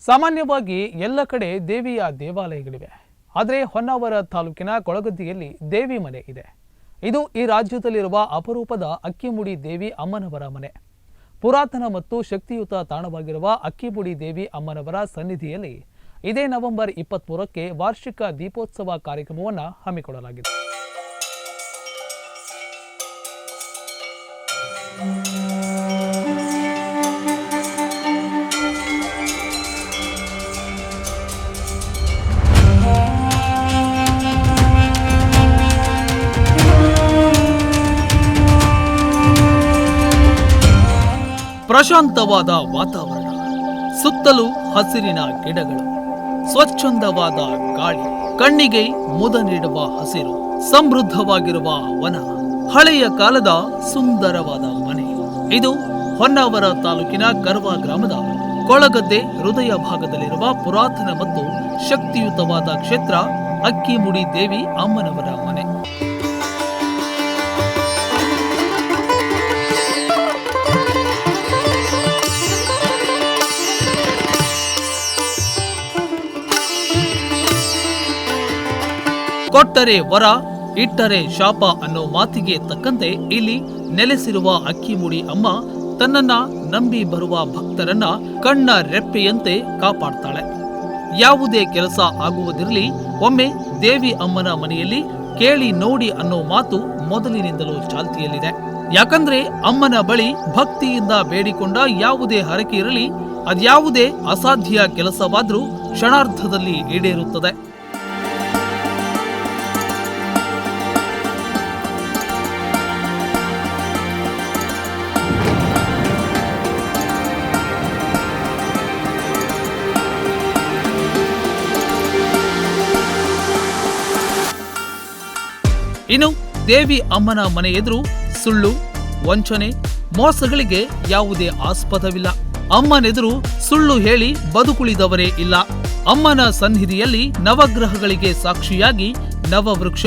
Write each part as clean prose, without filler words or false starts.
ಸಾಮಾನ್ಯವಾಗಿ ಎಲ್ಲ ಕಡೆ ದೇವಿಯ ದೇವಾಲಯಗಳಿವೆ. ಆದರೆ ಹೊನ್ನಾವರ ತಾಲೂಕಿನ ಕೊಳಗದ್ದಿಯಲ್ಲಿ ದೇವಿ ಮನೆ ಇದೆ. ಇದು ಈ ರಾಜ್ಯದಲ್ಲಿರುವ ಅಪರೂಪದ ಅಕ್ಕಿಮುಡಿ ದೇವಿ ಅಮ್ಮನವರ ಮನೆ. ಪುರಾತನ ಮತ್ತು ಶಕ್ತಿಯುತ ತಾಣವಾಗಿರುವ ಅಕ್ಕಿಮುಡಿ ದೇವಿ ಅಮ್ಮನವರ ಸನ್ನಿಧಿಯಲ್ಲಿ ಇದೇ ನವೆಂಬರ್ 23ಕ್ಕೆ ವಾರ್ಷಿಕ ದೀಪೋತ್ಸವ ಕಾರ್ಯಕ್ರಮವನ್ನು ಹಮ್ಮಿಕೊಳ್ಳಲಾಗಿದೆ. ಪ್ರಶಾಂತವಾದ ವಾತಾವರಣ, ಸುತ್ತಲೂ ಹಸಿರಿನ ಗಿಡಗಳು, ಸ್ವಚ್ಛಂದವಾದ ಗಾಳಿ, ಕಣ್ಣಿಗೆ ಮುದ ನೀಡುವ ಹಸಿರು, ಸಮೃದ್ಧವಾಗಿರುವ ವನ, ಹಳೆಯ ಕಾಲದ ಸುಂದರವಾದ ಮನೆ. ಇದು ಹೊನ್ನಾವರ ತಾಲೂಕಿನ ಕರ್ವ ಗ್ರಾಮದ ಕೊಳಗದ್ದೆ ಹೃದಯ ಭಾಗದಲ್ಲಿರುವ ಪುರಾತನ ಮತ್ತು ಶಕ್ತಿಯುತವಾದ ಕ್ಷೇತ್ರ ಅಕ್ಕಿಮುಡಿ ದೇವಿ ಅಮ್ಮನವರ ಮನೆ. ಕೊಟ್ಟರೆ ವರ, ಇಟ್ಟರೆ ಶಾಪ ಅನ್ನೋ ಮಾತಿಗೆ ತಕ್ಕಂತೆ ಇಲ್ಲಿ ನೆಲೆಸಿರುವ ಅಕ್ಕಿಮುಡಿ ಅಮ್ಮ ತನ್ನನ್ನ ನಂಬಿ ಬರುವ ಭಕ್ತರನ್ನ ಕಣ್ಣ ರೆಪ್ಪೆಯಂತೆ ಕಾಪಾಡ್ತಾಳೆ. ಯಾವುದೇ ಕೆಲಸ ಆಗುವುದಿರಲಿ, ಒಮ್ಮೆ ದೇವಿ ಅಮ್ಮನ ಮನೆಯಲ್ಲಿ ಕೇಳಿ ನೋಡಿ ಅನ್ನೋ ಮಾತು ಮೊದಲಿನಿಂದಲೂ ಚಾಲ್ತಿಯಲ್ಲಿದೆ. ಯಾಕಂದ್ರೆ ಅಮ್ಮನ ಬಳಿ ಭಕ್ತಿಯಿಂದ ಬೇಡಿಕೊಂಡ ಯಾವುದೇ ಹರಕೆ ಇರಲಿ, ಅದ್ಯಾವುದೇ ಅಸಾಧ್ಯ ಕೆಲಸವಾದ್ರೂ ಕ್ಷಣಾರ್ಧದಲ್ಲಿ ಈಡೇರುತ್ತದೆ. ಇನ್ನು ದೇವಿ ಅಮ್ಮನ ಮನೆ ಎದುರು ಸುಳ್ಳು, ವಂಚನೆ, ಮೋಸಗಳಿಗೆ ಯಾವುದೇ ಆಸ್ಪದವಿಲ್ಲ. ಅಮ್ಮನೆದುರು ಸುಳ್ಳು ಹೇಳಿ ಬದುಕುಳಿದವರೇ ಇಲ್ಲ. ಅಮ್ಮನ ಸನ್ನಿಧಿಯಲ್ಲಿ ನವಗ್ರಹಗಳಿಗೆ ಸಾಕ್ಷಿಯಾಗಿ ನವವೃಕ್ಷ,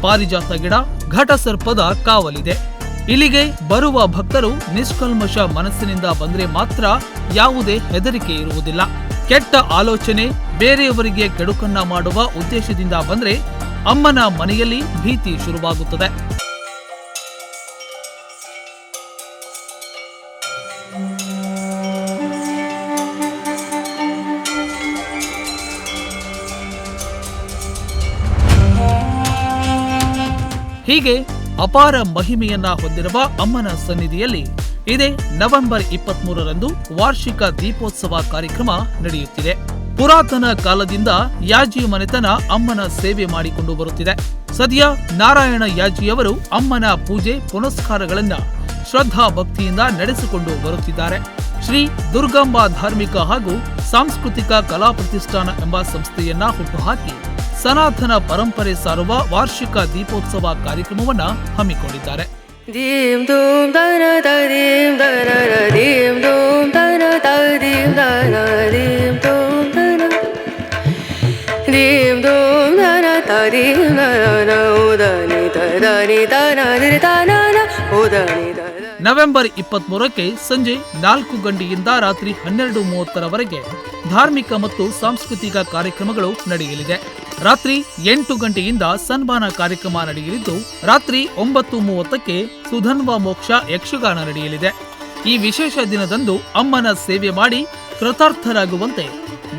ಪಾರಿಜಾತ ಗಿಡ, ಘಟಸರ್ಪದ ಕಾವಲಿದೆ. ಇಲ್ಲಿಗೆ ಬರುವ ಭಕ್ತರು ನಿಷ್ಕಲ್ಮಶ ಮನಸ್ಸಿನಿಂದ ಬಂದ್ರೆ ಮಾತ್ರ ಯಾವುದೇ ಹೆದರಿಕೆ ಇರುವುದಿಲ್ಲ. ಕೆಟ್ಟ ಆಲೋಚನೆ, ಬೇರೆಯವರಿಗೆ ಕೆಡುಕನ್ನ ಮಾಡುವ ಉದ್ದೇಶದಿಂದ ಬಂದ್ರೆ ಅಮ್ಮನ ಮನೆಯಲ್ಲಿ ಭೀತಿ ಶುರುವಾಗುತ್ತದೆ. ಹೀಗೆ ಅಪಾರ ಮಹಿಮೆಯನ್ನ ಹೊಂದಿರುವ ಅಮ್ಮನ ಸನ್ನಿಧಿಯಲ್ಲಿ ಇದೇ ನವೆಂಬರ್ 23ರಂದು ವಾರ್ಷಿಕ ದೀಪೋತ್ಸವ ಕಾರ್ಯಕ್ರಮ ನಡೆಯುತ್ತಿದೆ. ಪುರಾತನ ಕಾಲದಿಂದ ಯಾಜಿ ಮನೆತನ ಅಮ್ಮನ ಸೇವೆ ಮಾಡಿಕೊಂಡು ಬರುತ್ತಿದೆ. ಸದ್ಯ ನಾರಾಯಣ ಯಾಜಿಯವರು ಅಮ್ಮನ ಪೂಜೆ ಪುನಸ್ಕಾರಗಳನ್ನ ಶ್ರದ್ಧಾ ಭಕ್ತಿಯಿಂದ ನಡೆಸಿಕೊಂಡು ಬರುತ್ತಿದ್ದಾರೆ. ಶ್ರೀ ದುರ್ಗಾಂಬಾ ಧಾರ್ಮಿಕ ಹಾಗೂ ಸಾಂಸ್ಕೃತಿಕ ಕಲಾ ಪ್ರತಿಷ್ಠಾನ ಎಂಬ ಸಂಸ್ಥೆಯನ್ನ ಹುಟ್ಟುಹಾಕಿ ಸನಾತನ ಪರಂಪರೆ ಸಾರುವ ವಾರ್ಷಿಕ ದೀಪೋತ್ಸವ ಕಾರ್ಯಕ್ರಮವನ್ನ ಹಮ್ಮಿಕೊಂಡಿದ್ದಾರೆ. ನವೆಂಬರ್ 23ಕ್ಕೆ ಸಂಜೆ 4 ಗಂಟೆಯಿಂದ ರಾತ್ರಿ 12:30ರವರೆಗೆ ಧಾರ್ಮಿಕ ಮತ್ತು ಸಾಂಸ್ಕೃತಿಕ ಕಾರ್ಯಕ್ರಮಗಳು ನಡೆಯಲಿದೆ. ರಾತ್ರಿ 8 ಗಂಟೆಯಿಂದ ಸನ್ಮಾನ ಕಾರ್ಯಕ್ರಮ ನಡೆಯಲಿದ್ದು, ರಾತ್ರಿ 9:30ಕ್ಕೆ ಸುಧನ್ವ ಮೋಕ್ಷ ಯಕ್ಷಗಾನ ನಡೆಯಲಿದೆ. ಈ ವಿಶೇಷ ದಿನದಂದು ಅಮ್ಮನ ಸೇವೆ ಮಾಡಿ ಕೃತಾರ್ಥರಾಗುವಂತೆ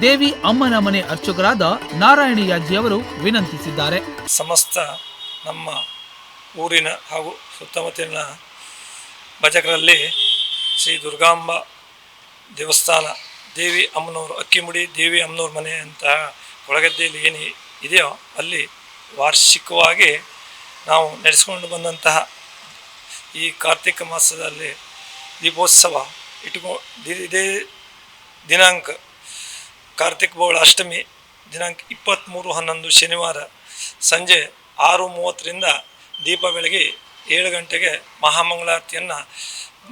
ದೇವಿ ಅಮ್ಮನ ಮನೆ ಅರ್ಚಕರಾದ ನಾರಾಯಣ ಯಾಜಿಯವರು ವಿನಂತಿಸಿದ್ದಾರೆ. ಸಮಸ್ತ ನಮ್ಮ ಊರಿನ ಹಾಗೂ ಸುತ್ತಮುತ್ತಲಿನ ಭಜಕರಲ್ಲಿ ಶ್ರೀ ದುರ್ಗಾಂಬ ದೇವಸ್ಥಾನ, ದೇವಿ ಅಮ್ಮನವರು, ಅಕ್ಕಿಮುಡಿ ದೇವಿ ಅಮ್ಮನವ್ರ ಮನೆ ಅಂತ ಕೊಳಗದ್ದೆಯಲ್ಲಿ ಏನು ಇದೆಯೋ ಅಲ್ಲಿ ವಾರ್ಷಿಕವಾಗಿ ನಾವು ನಡೆಸಿಕೊಂಡು ಬಂದಂತಹ ಈ ಕಾರ್ತಿಕ ಮಾಸದಲ್ಲಿ ದೀಪೋತ್ಸವ ಇದೇ ದಿನಾಂಕ ಕಾರ್ತಿಕ ಬಹುಳ ಅಷ್ಟಮಿ ದಿನಾಂಕ 23/11 ಶನಿವಾರ ಸಂಜೆ 6:30ರಿಂದ ದೀಪ ಬೆಳಗ್ಗೆ 7 ಗಂಟೆಗೆ ಮಹಾಮಂಗಳಾರತಿಯನ್ನು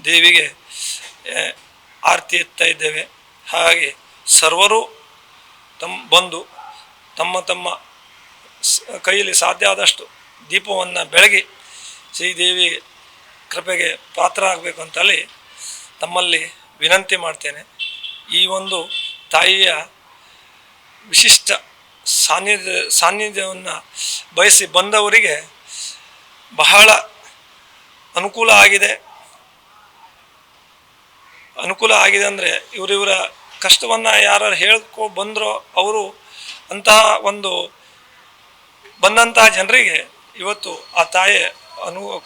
ದೇವಿಗೆ ಆರತಿ ಎತ್ತಾ ಇದ್ದೇವೆ. ಹಾಗೆ ಸರ್ವರು ಬಂದು ತಮ್ಮ ಕೈಯಲ್ಲಿ ಸಾಧ್ಯ ಆದಷ್ಟು ದೀಪವನ್ನು ಬೆಳಗಿ ಶ್ರೀದೇವಿ ಕೃಪೆಗೆ ಪಾತ್ರ ಆಗಬೇಕು ಅಂತಲ್ಲಿ ತಮ್ಮಲ್ಲಿ ವಿನಂತಿ ಮಾಡ್ತೇನೆ. ಈ ಒಂದು ತಾಯಿಯ ವಿಶಿಷ್ಟ ಸಾನ್ನಿಧ್ಯವನ್ನು ಬಯಸಿ ಬಂದವರಿಗೆ ಬಹಳ ಅನುಕೂಲ ಆಗಿದೆ ಅಂದರೆ ಇವರ ಕಷ್ಟವನ್ನು ಯಾರು ಹೇಳ್ಕೊ ಬಂದರೋ ಅವರು ಅಂತಹ ಒಂದು ಬಂದಂತಹ ಜನರಿಗೆ ಇವತ್ತು ಆ ತಾಯಿ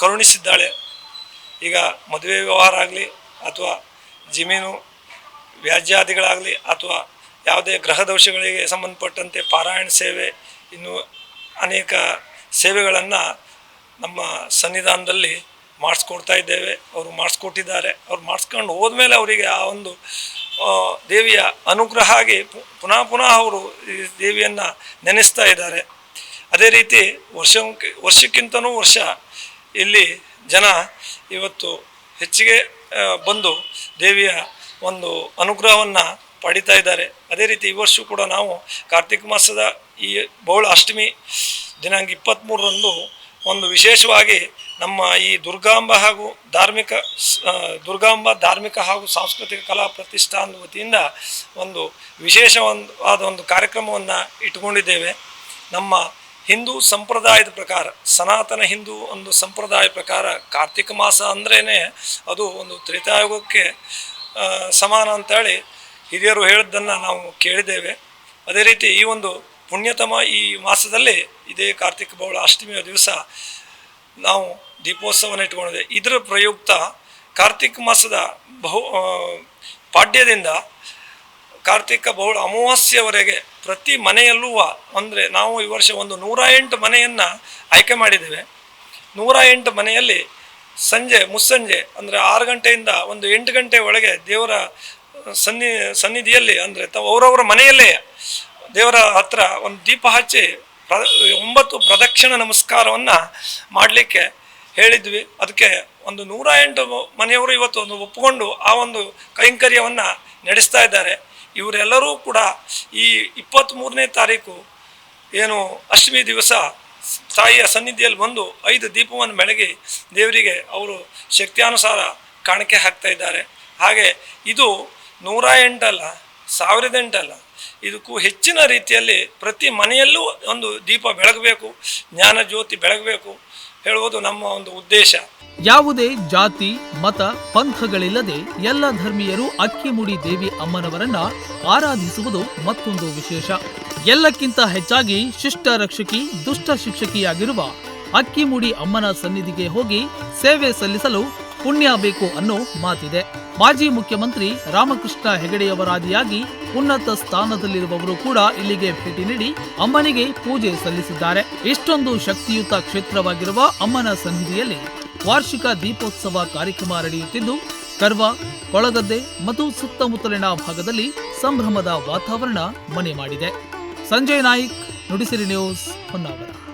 ಕರುಣಿಸಿದ್ದಾಳೆ. ಈಗ ಮದುವೆ ವ್ಯವಹಾರ ಆಗಲಿ ಅಥವಾ ಜಮೀನು ವ್ಯಾಜ್ಯಾದಿಗಳಾಗಲಿ ಅಥವಾ ಯಾವುದೇ ಗ್ರಹ ದೋಷಗಳಿಗೆ ಸಂಬಂಧಪಟ್ಟಂತೆ ಪಾರಾಯಣ ಸೇವೆ ಇನ್ನು ಅನೇಕ ಸೇವೆಗಳನ್ನು ನಮ್ಮ ಸನ್ನಿಧಾನದಲ್ಲಿ ಮಾಡಿಸ್ಕೊಡ್ತಾ ಇದ್ದೇವೆ. ಅವರು ಮಾಡಿಸ್ಕೊಟ್ಟಿದ್ದಾರೆ. ಅವ್ರು ಮಾಡಿಸ್ಕೊಂಡು ಹೋದ್ಮೇಲೆ ಅವರಿಗೆ ಆ ಒಂದು ದೇವಿಯ ಅನುಗ್ರಹ ಆಗಿ ಪುನಃ ಅವರು ಈ ದೇವಿಯನ್ನು ನೆನೆಸ್ತಾ ಇದ್ದಾರೆ. ಅದೇ ರೀತಿ ವರ್ಷಕ್ಕಿಂತನೂ ವರ್ಷ ಇಲ್ಲಿ ಜನ ಇವತ್ತು ಹೆಚ್ಚಿಗೆ ಬಂದು ದೇವಿಯ ಒಂದು ಅನುಗ್ರಹವನ್ನು ಪಡಿತಾ ಇದ್ದಾರೆ. ಅದೇ ರೀತಿ ಈ ವರ್ಷವೂ ಕೂಡ ನಾವು ಕಾರ್ತಿಕ ಮಾಸದ ಈ ಬೌಳ ಅಷ್ಟಮಿ ದಿನಾಂಕ 23ರಂದು ಒಂದು ವಿಶೇಷವಾಗಿ ನಮ್ಮ ಈ ದುರ್ಗಾಂಬ ಧಾರ್ಮಿಕ ಹಾಗೂ ಸಾಂಸ್ಕೃತಿಕ ಕಲಾ ಪ್ರತಿಷ್ಠಾನದ ವತಿಯಿಂದ ಒಂದು ವಿಶೇಷವಾದ ಒಂದು ಕಾರ್ಯಕ್ರಮವನ್ನು ಇಟ್ಕೊಂಡಿದ್ದೇವೆ. ನಮ್ಮ ಹಿಂದೂ ಸಂಪ್ರದಾಯದ ಪ್ರಕಾರ, ಸನಾತನ ಹಿಂದೂ ಒಂದು ಸಂಪ್ರದಾಯ ಪ್ರಕಾರ ಕಾರ್ತಿಕ ಮಾಸ ಅಂದ್ರೇ ಅದು ಒಂದು ತ್ರೇತಾಯುಗಕ್ಕೆ ಸಮಾನ ಅಂತೇಳಿ ಹಿರಿಯರು ಹೇಳಿದ್ದನ್ನು ನಾವು ಕೇಳಿದ್ದೇವೆ. ಅದೇ ರೀತಿ ಈ ಒಂದು ಪುಣ್ಯತಮ ಈ ಮಾಸದಲ್ಲಿ ಇದೇ ಕಾರ್ತಿಕ ಬೌಳ ಅಷ್ಟಮಿಯ ದಿವಸ ನಾವು ದೀಪೋತ್ಸವನ ಇಟ್ಕೊಂಡಿದ್ದೇವೆ. ಇದರ ಪ್ರಯುಕ್ತ ಕಾರ್ತಿಕ ಮಾಸದ ಪಾಡ್ಯದಿಂದ ಕಾರ್ತಿಕ ಬೌಳ ಅಮಾವಾಸ್ಯವರೆಗೆ ಪ್ರತಿ ಮನೆಯಲ್ಲೂ ಅಂದರೆ ನಾವು ಈ ವರ್ಷ ಒಂದು 108 ಮನೆಯನ್ನು ಆಯ್ಕೆ ಮಾಡಿದ್ದೇವೆ. 108 ಮನೆಯಲ್ಲಿ ಮುಸ್ಸಂಜೆ ಅಂದರೆ 6 ಗಂಟೆಯಿಂದ ಒಂದು 8 ಗಂಟೆ ಒಳಗೆ ದೇವರ ಸನ್ನಿಧಿಯಲ್ಲಿ ಅಂದರೆ ಅವರವರ ಮನೆಯಲ್ಲೇ ದೇವರ ಹತ್ರ ಒಂದು ದೀಪ ಹಚ್ಚಿ 9 ಪ್ರದಕ್ಷಿಣ ನಮಸ್ಕಾರವನ್ನು ಮಾಡಲಿಕ್ಕೆ ಹೇಳಿದ್ವಿ. ಅದಕ್ಕೆ ಒಂದು 108 ಮನೆಯವರು ಇವತ್ತು ಒಂದು ಒಪ್ಪಿಕೊಂಡು ಆ ಒಂದು ಕೈಂಕರ್ಯವನ್ನು ನಡೆಸ್ತಾ ಇದ್ದಾರೆ. ಇವರೆಲ್ಲರೂ ಕೂಡ ಈ 23ನೇ ತಾರೀಕು ಏನು ಅಷ್ಟಮಿ ದಿವಸ ತಾಯಿಯ ಸನ್ನಿಧಿಯಲ್ಲಿ ಬಂದು 5 ದೀಪವನ್ನು ಬೆಳಗಿ ದೇವರಿಗೆ ಅವರು ಶಕ್ತಿಯಾನುಸಾರ ಕಾಣಿಕೆ ಹಾಕ್ತಾ ಇದ್ದಾರೆ. ಹಾಗೆ ಇದು 108 ಅಲ್ಲ, 1008 ಅಲ್ಲ, ಇದಕ್ಕೂ ಹೆಚ್ಚಿನ ರೀತಿಯಲ್ಲಿ ಪ್ರತಿ ಮನೆಯಲ್ಲೂ ಒಂದು ದೀಪ ಬೆಳಗಬೇಕು, ಜ್ಞಾನ ಜ್ಯೋತಿ ಬೆಳಗಬೇಕು ಹೇಳುವುದು ನಮ್ಮ ಒಂದು ಉದ್ದೇಶ. ಯಾವುದೇ ಜಾತಿ ಮತ ಪಂಥಗಳಿಲ್ಲದೆ ಎಲ್ಲ ಧರ್ಮೀಯರು ಅಕ್ಕಿಮುಡಿ ದೇವಿ ಅಮ್ಮನವರನ್ನ ಆರಾಧಿಸುವುದು ಮತ್ತೊಂದು ವಿಶೇಷ. ಎಲ್ಲಕ್ಕಿಂತ ಹೆಚ್ಚಾಗಿ ಶಿಷ್ಟ ರಕ್ಷಕಿ ದುಷ್ಟ ಶಿಕ್ಷಕಿಯಾಗಿರುವ ಅಕ್ಕಿಮುಡಿ ಅಮ್ಮನ ಸನ್ನಿಧಿಗೆ ಹೋಗಿ ಸೇವೆ ಸಲ್ಲಿಸಲು ಪುಣ್ಯ ಬೇಕು ಅನ್ನೋ ಮಾತಿದೆ. ಮಾಜಿ ಮುಖ್ಯಮಂತ್ರಿ ರಾಮಕೃಷ್ಣ ಹೆಗಡೆಯವರಾದಿಯಾಗಿ ಉನ್ನತ ಸ್ಥಾನದಲ್ಲಿರುವವರು ಕೂಡ ಇಲ್ಲಿಗೆ ಭೇಟಿ ನೀಡಿ ಅಮ್ಮನಿಗೆ ಪೂಜೆ ಸಲ್ಲಿಸಿದ್ದಾರೆ. ಇಷ್ಟೊಂದು ಶಕ್ತಿಯುತ ಕ್ಷೇತ್ರವಾಗಿರುವ ಅಮ್ಮನ ಸನ್ನಿಧಿಯಲ್ಲಿ ವಾರ್ಷಿಕ ದೀಪೋತ್ಸವ ಕಾರ್ಯಕ್ರಮ ನಡೆಯುತ್ತಿದ್ದು ಕರ್ವ, ಕೊಳಗದ್ದೆ ಮತ್ತು ಸುತ್ತಮುತ್ತಲಿನ ಭಾಗದಲ್ಲಿ ಸಂಭ್ರಮದ ವಾತಾವರಣ ಮನೆ ಮಾಡಿದೆ. ಸಂಜಯ್ ನಾಯ್ಕ್, ನುಡಿಸಿರಿ ನ್ಯೂಸ್, ಹೊನ್ನಾವರ.